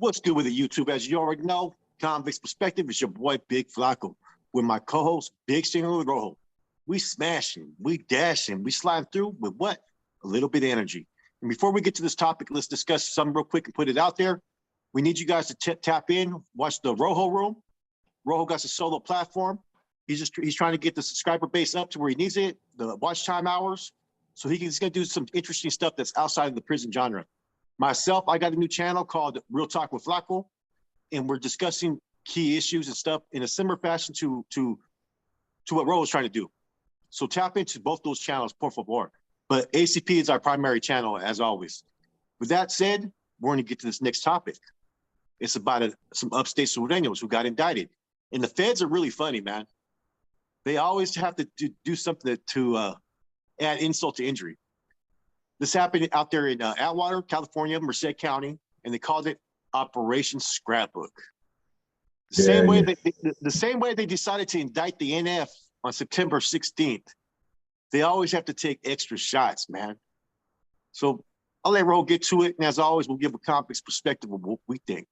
What's good with the YouTube? As you already know, Convict's Perspective is your boy Big Flacco with my co-host Big Sureno Rojo. We smashing, we dashing, we sliding through with what? A little bit of energy. And before we get to this topic, let's discuss something real quick and put it out there. We need you guys to tap in, watch the Rojo Room. Rojo got a solo platform. He's trying to get the subscriber base up to where he needs it, the watch time hours, so he's going to do some interesting stuff that's outside of the prison genre. Myself, I got a new channel called Real Talk with Flacco, and we're discussing key issues and stuff in a similar fashion to what Rojo's trying to do. So tap into both those channels, por favor. But ACP is our primary channel, as always. With that said, we're going to get to this next topic. It's about some upstate Sureños who got indicted. And the feds are really funny, man. They always have to do something to add insult to injury. This happened out there in Atwater, California, Merced County, and they called it Operation Scrapbook. The same way they decided to indict the NF on September 16th. They always have to take extra shots, man. So I'll let Ro get to it, and as always, we'll give a complex perspective of what we think.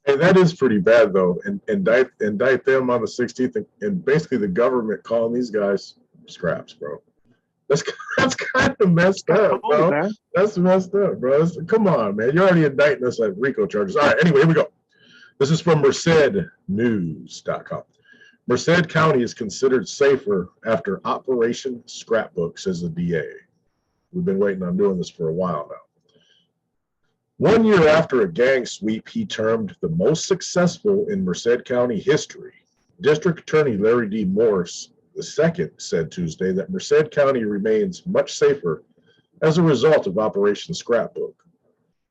Hey, that is pretty bad, though. And indict them on the 16th, and basically the government calling these guys scraps, bro. That's kind of messed up, bro. Man. That's messed up, bro. Come on, man. You're already indicting us like RICO charges. All right, anyway, here we go. This is from MercedNews.com. Merced County is considered safer after Operation Scrapbook, says the DA. We've been waiting on doing this for a while now. 1 year after a gang sweep he termed the most successful in Merced County history, District Attorney Larry D. Morse II said Tuesday that Merced County remains much safer as a result of Operation Scrapbook.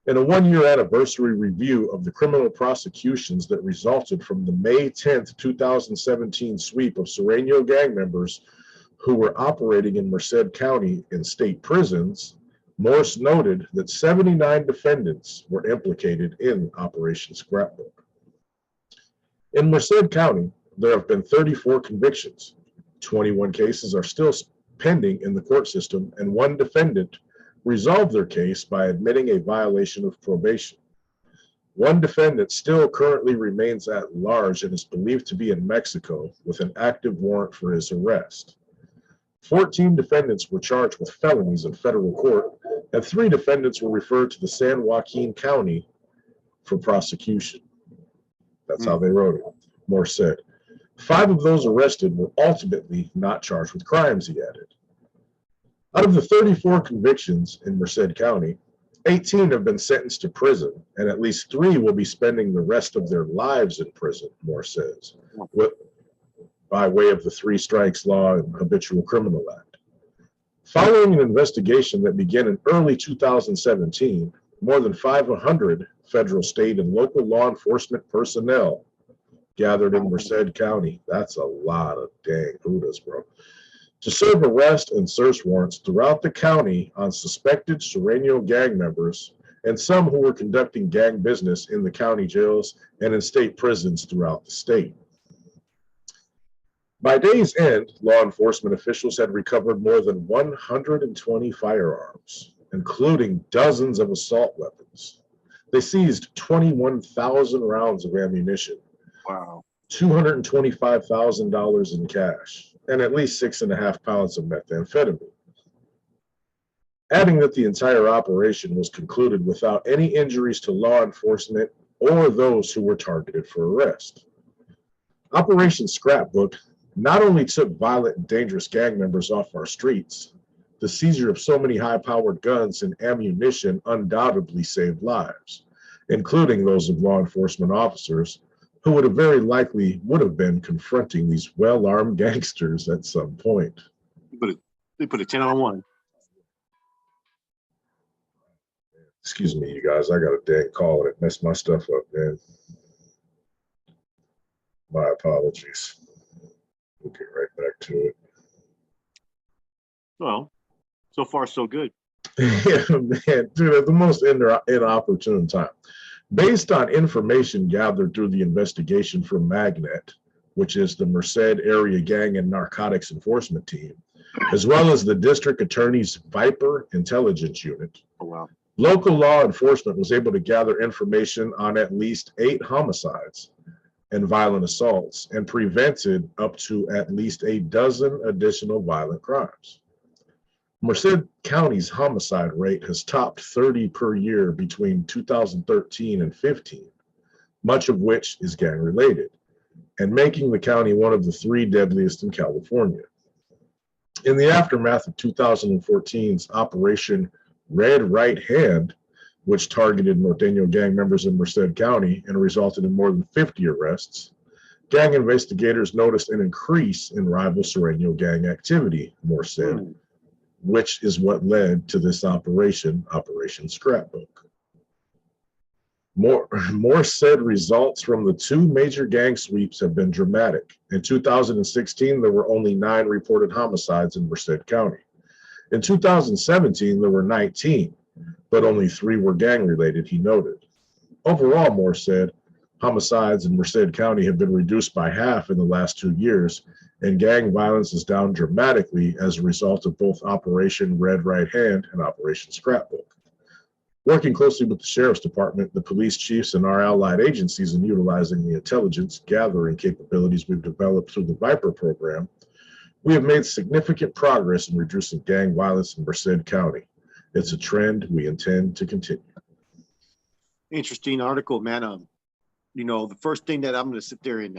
In a one-year anniversary review of the criminal prosecutions that resulted from the May 10, 2017 sweep of Sureno gang members who were operating in Merced County in state prisons, Morse noted that 79 defendants were implicated in Operation Scrapbook. In Merced County, there have been 34 convictions. 21 cases are still pending in the court system, and one defendant resolved their case by admitting a violation of probation. One defendant still currently remains at large and is believed to be in Mexico with an active warrant for his arrest. 14 defendants were charged with felonies in federal court, and 3 defendants were referred to the San Joaquin County for prosecution. That's how they wrote it. Morse said. 5 of those arrested were ultimately not charged with crimes, he added. Out of the 34 convictions in Merced County, 18 have been sentenced to prison, and at least 3 will be spending the rest of their lives in prison, Morse says, by way of the 3 Strikes Law and Habitual Criminal Act. Following an investigation that began in early 2017, more than 500 federal, state, and local law enforcement personnel gathered in Merced County. That's a lot of dang Buddhas, bro. To serve arrest and search warrants throughout the county on suspected Sureno gang members and some who were conducting gang business in the county jails and in state prisons throughout the state. By day's end, law enforcement officials had recovered more than 120 firearms, including dozens of assault weapons. They seized 21,000 rounds of ammunition. Wow. $225,000 in cash, and at least 6.5 pounds of methamphetamine. Adding that the entire operation was concluded without any injuries to law enforcement or those who were targeted for arrest. Operation Scrapbook not only took violent and dangerous gang members off our streets, the seizure of so many high-powered guns and ammunition undoubtedly saved lives, including those of law enforcement officers who would have very likely been confronting these well-armed gangsters at some point. They put a 10 on 1. Excuse me, you guys. I got a dang call and it messed my stuff up, man. My apologies. We'll get right back to it. Well, so far so good. Yeah, man, dude, at the most inopportune time. Based on information gathered through the investigation from Magnet, which is the Merced Area Gang and Narcotics Enforcement Team, as well as the District Attorney's Viper Intelligence Unit, Local law enforcement was able to gather information on at least 8 homicides and violent assaults and prevented up to at least a dozen additional violent crimes. Merced County's homicide rate has topped 30 per year between 2013 and 15, much of which is gang related, and making the county one of the 3 deadliest in California. In the aftermath of 2014's Operation Red Right Hand, which targeted Norteño gang members in Merced County and resulted in more than 50 arrests, gang investigators noticed an increase in rival Sureno gang activity, Moore said, which is what led to this operation, Operation Scrapbook. Moore said results from the 2 major gang sweeps have been dramatic. In 2016, there were only 9 reported homicides in Merced County. In 2017, there were 19, but only 3 were gang related, he noted. Overall, Moore said, homicides in Merced County have been reduced by half in the last 2 years, and gang violence is down dramatically as a result of both Operation Red Right Hand and Operation Scrapbook. Working closely with the Sheriff's Department, the police chiefs, and our allied agencies in utilizing the intelligence gathering capabilities we've developed through the Viper program, we have made significant progress in reducing gang violence in Merced County. It's a trend we intend to continue. Interesting article, man. You know, the first thing that I'm going to sit there and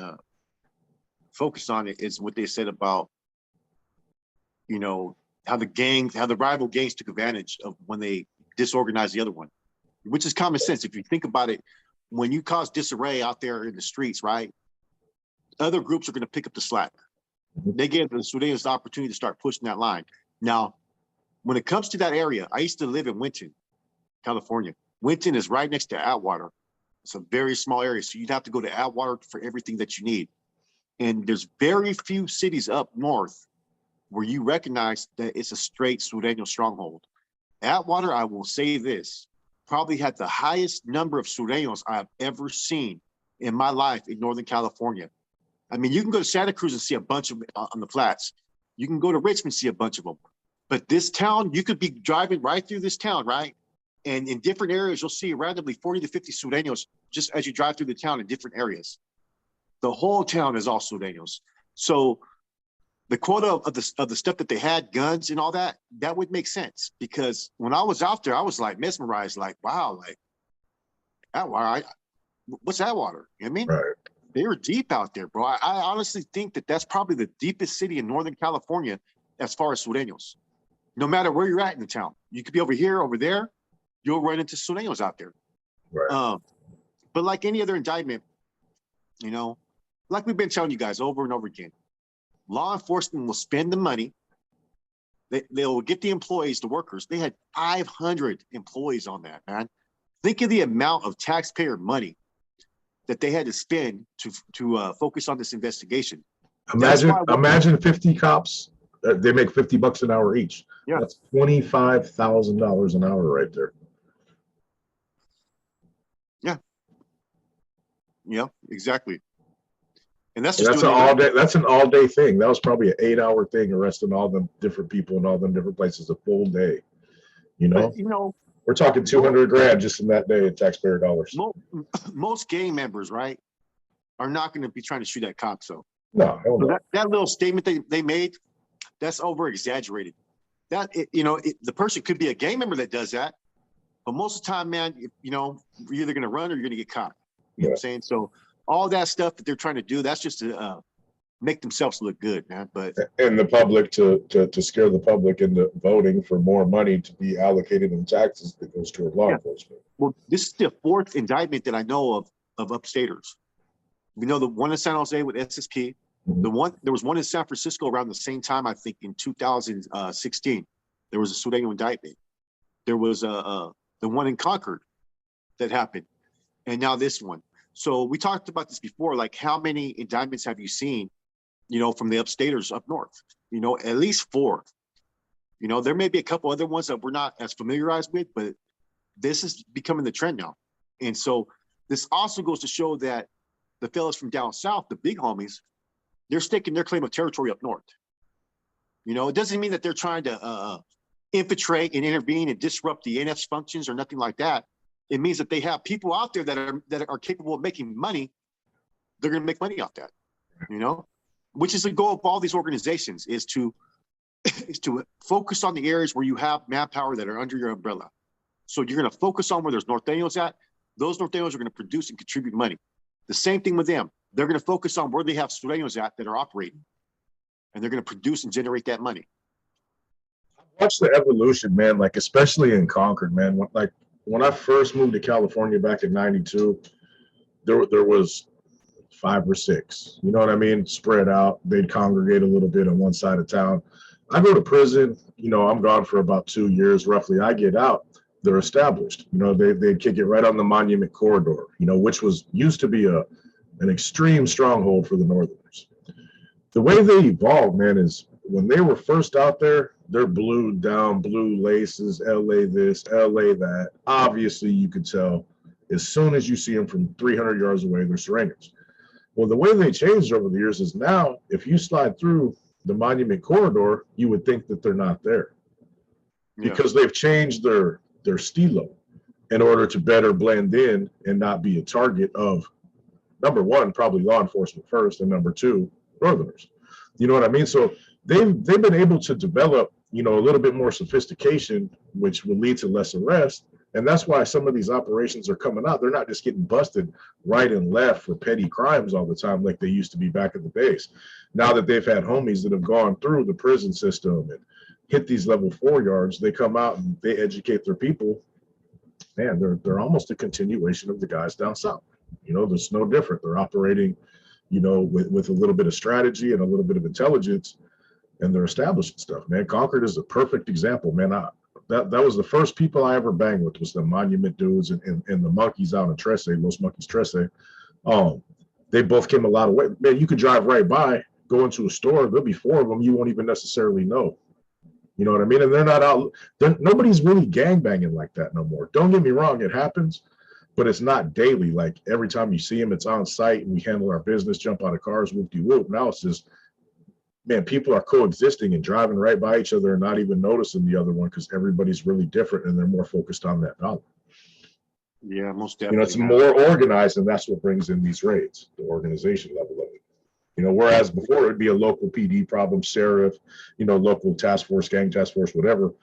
focus on it is what they said about, you know, how the rival gangs took advantage of when they disorganized the other one, which is common sense. If you think about it, when you cause disarray out there in the streets, right, other groups are going to pick up the slack. They gave the Surenos the opportunity to start pushing that line. Now, when it comes to that area, I used to live in Winton, California. Winton is right next to Atwater. It's a very small area, so you'd have to go to Atwater for everything that you need. And there's very few cities up north where you recognize that it's a straight Sureno stronghold. Atwater, I will say this, probably had the highest number of Surenos I've ever seen in my life in Northern California. I mean, you can go to Santa Cruz and see a bunch of them on the flats. You can go to Richmond and see a bunch of them. But this town, you could be driving right through this town, right? And in different areas, you'll see randomly 40 to 50 Surenos just as you drive through the town in different areas. The whole town is all Surenos. So the quota of the stuff that they had, guns and all that, that would make sense. Because when I was out there, I was like mesmerized, like, wow, like, Atwater, what's Atwater? You know what I mean? Right. They were deep out there, bro. I honestly think that that's probably the deepest city in Northern California as far as Surenos. No matter where you're at in the town, you could be over here, over there, you'll run into Surenos out there. Right. But like any other indictment, you know, like we've been telling you guys over and over again, law enforcement will spend the money. They'll get the employees, the workers. They had 500 employees on that, man. Think of the amount of taxpayer money that they had to spend to focus on this investigation. Imagine 50 cops. They make $50 an hour each. Yeah. That's $25,000 an hour right there. Yeah, exactly. And that's just an all day. That's an all day thing. That was probably an 8-hour thing, arresting all them different people in all them different places a full day. You know, we're talking 200 grand just in that day in taxpayer dollars. Most gang members, right, are not going to be trying to shoot at cops. So no, hell no. That little statement they made, that's over exaggerated. The person could be a gang member that does that, but most of the time, man, you're either going to run or you're going to get caught. You know what I'm saying? So all that stuff that they're trying to do, that's just to make themselves look good, man. But and the public to scare the public into voting for more money to be allocated in taxes that goes toward law enforcement. Well, this is the 4th indictment that I know of upstaters. We know the one in San Jose with SSP. Mm-hmm. There was one in San Francisco around the same time, I think, in 2016. There was a Sureno indictment. There was the one in Concord that happened. And now this one. So we talked about this before, like how many indictments have you seen, from the upstaters up north? At least 4. There may be a couple other ones that we're not as familiarized with, but this is becoming the trend now. And so this also goes to show that the fellas from down south, the big homies, they're staking their claim of territory up north. It doesn't mean that they're trying to infiltrate and intervene and disrupt the NF's functions or nothing like that. It means that they have people out there that are capable of making money. They're going to make money off that, you know, which is the goal of all these organizations is to focus on the areas where you have manpower that are under your umbrella. So you're going to focus on where there's norteños at. Those norteños are going to produce and contribute money. The same thing with them. They're going to focus on where they have Sureños at that are operating, and they're going to produce and generate that money. Watch the evolution, man, like especially in Concord, man. When I first moved to California back in '92, there was 5 or 6, you know what I mean, spread out. They'd congregate a little bit on one side of town. I go to prison, you know, I'm gone for about 2 years roughly. I get out, they're established. You know, they'd kick it right on the Monument Corridor, you know, which used to be an extreme stronghold for the Northerners. The way they evolved, man, is when they were first out there, they're blued down, blue laces, LA this, LA that. Obviously, you could tell as soon as you see them from 300 yards away, they're Sureños. Well, the way they changed over the years is now, if you slide through the Monument Corridor, you would think that they're not there because they've changed their stilo in order to better blend in and not be a target of, number one, probably law enforcement first, and number two, Northerners. You know what I mean? So they've been able to develop, you know, a little bit more sophistication, which will lead to less arrest. And that's why some of these operations are coming out. They're not just getting busted right and left for petty crimes all the time like they used to be back at the base. Now that they've had homies that have gone through the prison system and hit these level 4 yards, they come out and they educate their people. Man, they're almost a continuation of the guys down south. You know, there's no different. They're operating, you know, with a little bit of strategy and a little bit of intelligence, and they're establishing stuff, man. Concord is a perfect example, man. That was the first people I ever banged with was the Monument dudes and the monkeys out in Trece, Los Monkeys Trece. They both came a lot of way. Man, you could drive right by, go into a store, there'll be 4 of them you won't even necessarily know. You know what I mean? And they're not out. Nobody's really gangbanging like that no more. Don't get me wrong, it happens, but it's not daily. Like every time you see them, it's on site and we handle our business, jump out of cars, whoop-de-whoop. Now it's just, man, people are coexisting and driving right by each other and not even noticing the other one because everybody's really different and they're more focused on that dollar. Yeah, most definitely. You know, it's more organized, and that's what brings in these raids, the organization level of it. You know, whereas before it'd be a local PD problem, sheriff, you know, local task force, gang task force, whatever.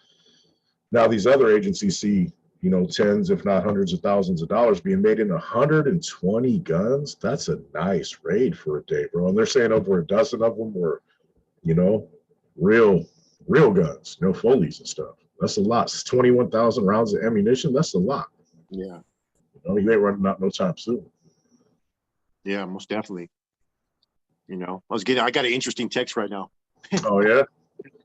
Now these other agencies see, you know, tens, if not hundreds of thousands of dollars being made in 120 guns. That's a nice raid for a day, bro. And they're saying over a dozen of them were, you know, real guns, no Foleys and stuff. That's a lot. 21,000 rounds of ammunition. That's a lot. Yeah. You know, you ain't running out no time soon. Yeah, most definitely. You know, I got an interesting text right now. Oh yeah?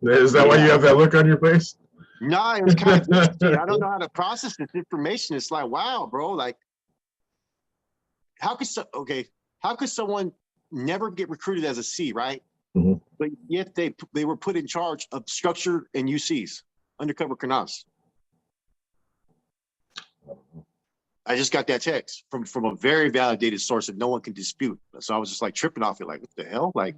Is that why you have that look on your face? No, it was kind of interesting. I don't know how to process this information. It's like, wow, bro, like how could someone never get recruited as a C, right? Mm-hmm. But yet they were put in charge of structure and UCs, undercover canals. I just got that text from a very validated source that no one can dispute. So I was just like tripping off it, like, what the hell? Like,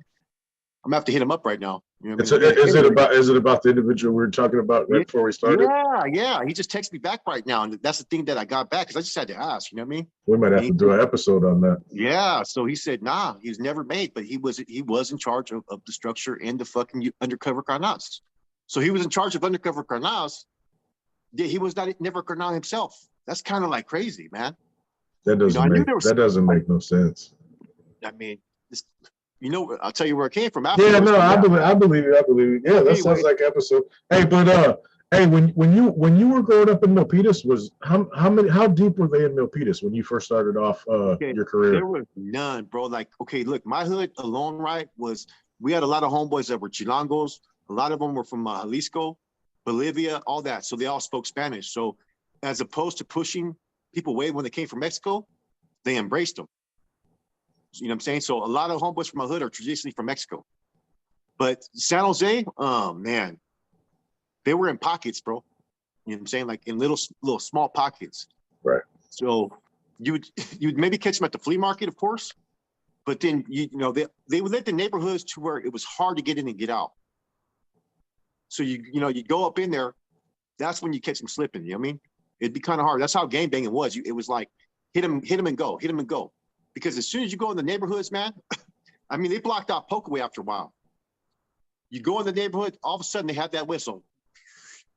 I'm gonna have to hit him up right now. You know what I mean? Is it about the individual we were talking about right before we started? Yeah. He just texted me back right now, and that's the thing that I got back because I just had to ask. You know what I mean? We might have to do an episode on that. Yeah. So he said, nah, he was never made, but he was in charge of the structure and the fucking undercover carnals. So he was in charge of undercover carnals. Yeah, he was never carnal himself. That's kind of like crazy, man. That doesn't make no sense. I mean, you know, I'll tell you where it came from. I believe it. Yeah, that sounds like episode. Hey, but when you were growing up in Milpitas, was how deep were they in Milpitas when you first started off your career? There was none, bro. Like, okay, look, my hood alone, right, we had a lot of homeboys that were Chilangos. A lot of them were from Jalisco, Bolivia, all that. So they all spoke Spanish. So as opposed to pushing people away when they came from Mexico, they embraced them. You know what I'm saying? So a lot of homeboys from my hood are traditionally from Mexico. But San Jose, oh man, they were in pockets, bro. You know what I'm saying? Like in little small pockets. Right. So you'd maybe catch them at the flea market, of course. But then they would let the neighborhoods to where it was hard to get in and get out. So you go up in there that's when you catch them slipping. You know what I mean? It'd be kind of hard. That's how game banging was. It was like hit him and go, hit him and go. Because as soon as you go in the neighborhoods, man, I mean, they blocked out Pokeway after a while. You go in the neighborhood, all of a sudden they have that whistle.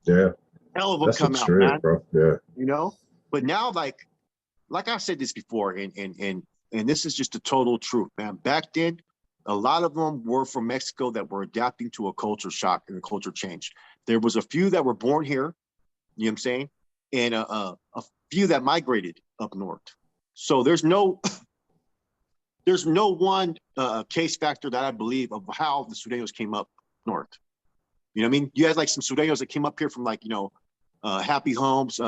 Yeah. Hell of them That's come out, extreme, man. bro. Yeah. You know? But now, like I said this before, and this is just the total truth, man. Back then, a lot of them were from Mexico that were adapting to a culture shock and a culture change. There was a few that were born here, you know what I'm saying? And a few that migrated up north. So there's no one case factor that I believe of how the Sureños came up north. You know what I mean? You had like some Sureños that came up here from like, Happy Homes,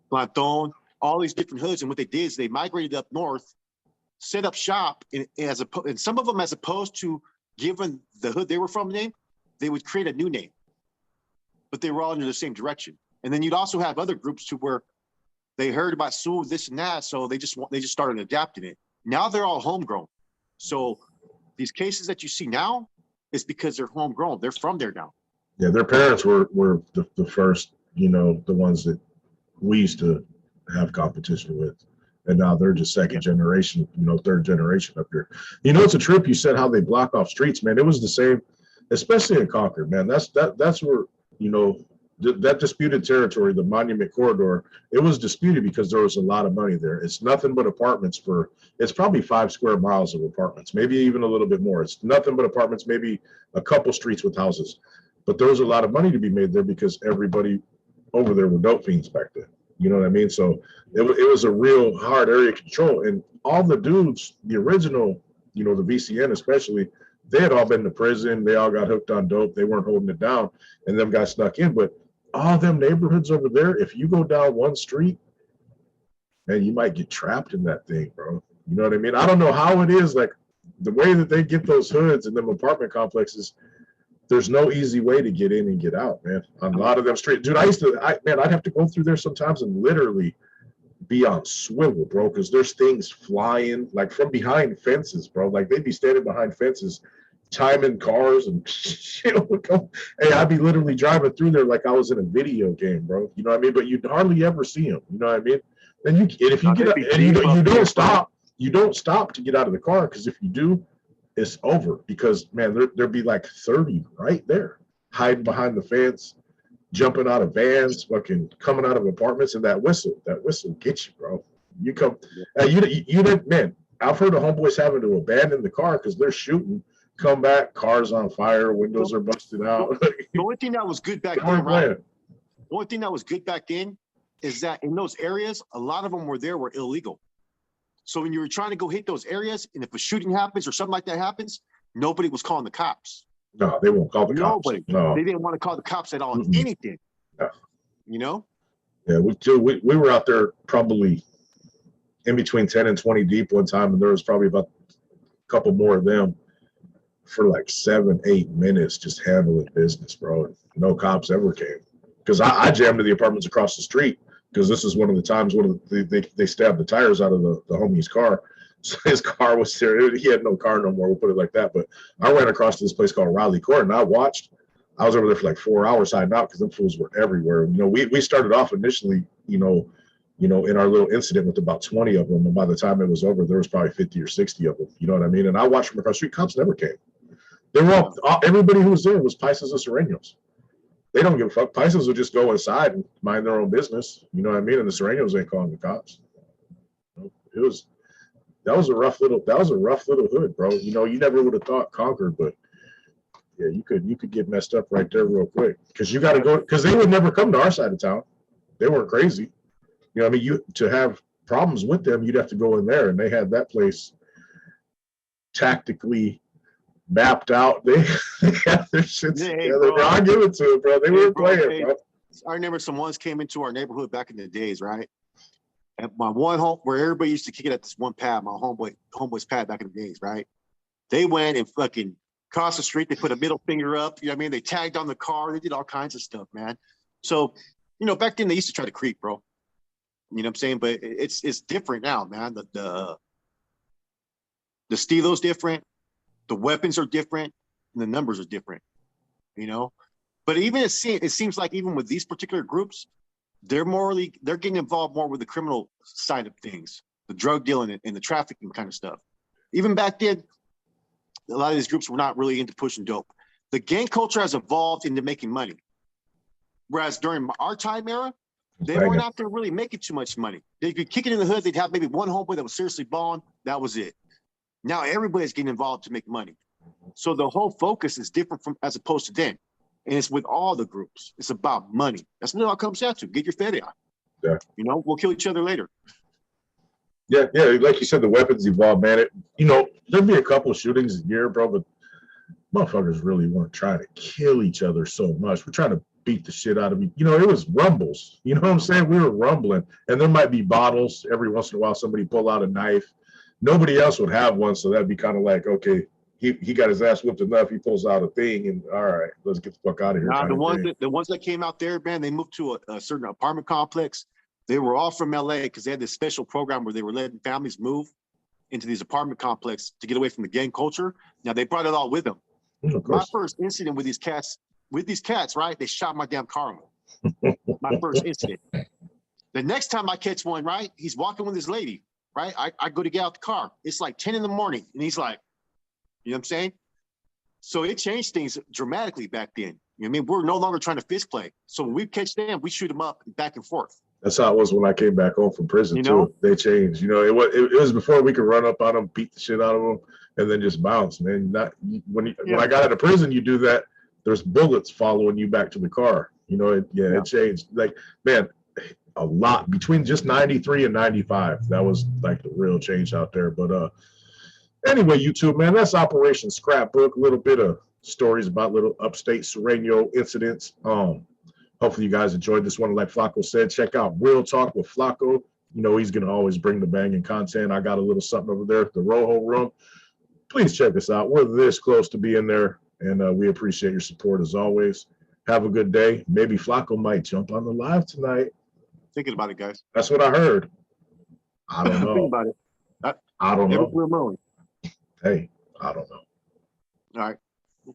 Planton, all these different hoods. And what they did is they migrated up north, set up shop, and some of them, as opposed to giving the hood they were from name, they would create a new name. But they were all under the same direction. And then you'd also have other groups to where they heard about Sioux, this and that, so they just started adapting it. Now they're all homegrown. So these cases that you see now is because they're homegrown. They're from there now. Yeah, their parents were the first, the ones that we used to have competition with. And now they're just second generation, third generation up here. It's a trip. You said how they block off streets, man. It was the same, especially in Concord, man. That's where, that disputed territory, the Monument Corridor, it was disputed because there was a lot of money there. It's nothing but apartments it's probably 5 square miles of apartments, maybe even a little bit more. It's nothing but apartments, maybe a couple streets with houses. But there was a lot of money to be made there because everybody over there were dope fiends back then. You know what I mean? So it was a real hard area to control. And all the dudes, the original, the VCN especially, they had all been to prison. They all got hooked on dope. They weren't holding it down. And them guys snuck in. But all them neighborhoods over there, if you go down one street, man, you might get trapped in that thing, bro. You know what I mean? I don't know how it is. Like the way that they get those hoods and them apartment complexes, there's no easy way to get in and get out, man. On a lot of them streets. Dude, I'd have to go through there sometimes and literally be on swivel, bro, because there's things flying like from behind fences, bro. Like they'd be standing behind fences, timing cars and shit would come. Hey, I'd be literally driving through there like I was in a video game, bro. You know what I mean? But you'd hardly ever see them. You know what I mean? And if you get out, and you don't stop to get out of the car, because if you do, it's over. Because man, there'd be like 30 right there, hiding behind the fence, jumping out of vans, fucking coming out of apartments, and that whistle gets you, bro. You come, man. I've heard of homeboys having to abandon the car because they're shooting. Come back, cars on fire, windows are busted out. The only thing that was good back then, right? The only thing that was good back then is that in those areas, a lot of them were illegal. So when you were trying to go hit those areas, and if a shooting happens or something like that happens, nobody was calling the cops. No, they won't call the cops. Nobody. No. They didn't want to call the cops at all. Anything. Yeah. Yeah, we were out there probably in between 10 and 20 deep one time, and there was probably about a couple more of them for like 7-8 minutes just handling business, bro. No cops ever came. Because I jammed to the apartments across the street, because this is one of the times they stabbed the tires out of the homie's car. So his car was there. He had no car no more, we'll put it like that. But I ran across to this place called Raleigh Court, and I watched. I was over there for like 4 hours hiding out because them fools were everywhere. We started off initially, in our little incident with about 20 of them. And by the time it was over, there was probably 50 or 60 of them. You know what I mean? And I watched from across the street. Cops never came. They were all everybody who was there was Paisas and Sureños. They don't give a fuck. Paisas will just go inside and mind their own business. You know what I mean? And the Sureños ain't calling the cops. That was a rough little hood, bro. You never would have thought Concord, but yeah, you could get messed up right there real quick, because you got to go, because they would never come to our side of town. They weren't crazy. You know what I mean? To have problems with them, you'd have to go in there, and they had that place tactically mapped out. They had their shit together. Bro, I give it to them, bro. They weren't playing, bro. I remember some ones came into our neighborhood back in the days, right? At my one home where everybody used to kick it at this one pad, my homeboy's pad back in the days, right? They went and fucking crossed the street. They put a middle finger up. You know what I mean? They tagged on the car. They did all kinds of stuff, man. So, back then they used to try to creep, bro. You know what I'm saying? But it's different now, man. The stilo's different. The weapons are different. And the numbers are different, But even it seems like even with these particular groups, they're getting involved more with the criminal side of things, the drug dealing and the trafficking kind of stuff. Even back then, a lot of these groups were not really into pushing dope. The gang culture has evolved into making money. Whereas during our time era, they weren't out there really making too much money. They'd be kicking in the hood. They'd have maybe one homeboy that was seriously balling. That was it. Now everybody's getting involved to make money. So the whole focus is different from as opposed to then. And it's with all the groups. It's about money. That's what it all comes down to. Get your fed out. Yeah. You know, we'll kill each other later. Yeah, like you said, the weapons evolve, man. There'd be a couple of shootings a year, bro, but motherfuckers really weren't trying to kill each other so much. We're trying to beat the shit out of each. It was rumbles. You know what I'm saying? We were rumbling, and there might be bottles every once in a while. Somebody pull out a knife. Nobody else would have one, so that'd be kind of like, okay, he got his ass whipped enough. He pulls out a thing, and all right, let's get the fuck out of here. Now the ones that came out there, man, they moved to a certain apartment complex. They were all from LA because they had this special program where they were letting families move into these apartment complexes to get away from the gang culture. Now they brought it all with them. My first incident with these cats, right? They shot my damn car. My first incident. The next time I catch one, right? He's walking with his lady, right? I go to get out the car. It's like 10 in the morning. And he's like, you know what I'm saying? So it changed things dramatically back then. You know what I mean? We're no longer trying to fist play. So when we catch them, we shoot them up back and forth. That's how it was when I came back home from prison, too. They changed. It was before we could run up on them, beat the shit out of them, and then just bounce, man. When I got out of prison, you do that. There's bullets following you back to the car. It changed. Like, man, a lot between just 93 and 95. That was like the real change out there. But anyway, YouTube, man, that's Operation Scrapbook. A little bit of stories about little upstate Sureno incidents. Hopefully you guys enjoyed this one. Like Flacco said, check out Real Talk with Flacco. He's going to always bring the banging content. I got a little something over there at the Rojo Room. Please check us out. We're this close to being there, and we appreciate your support as always. Have a good day. Maybe Flacco might jump on the live tonight. Thinking about it, guys. That's what I heard. I don't know. Think about it. I don't know. Hey, I don't know. All right.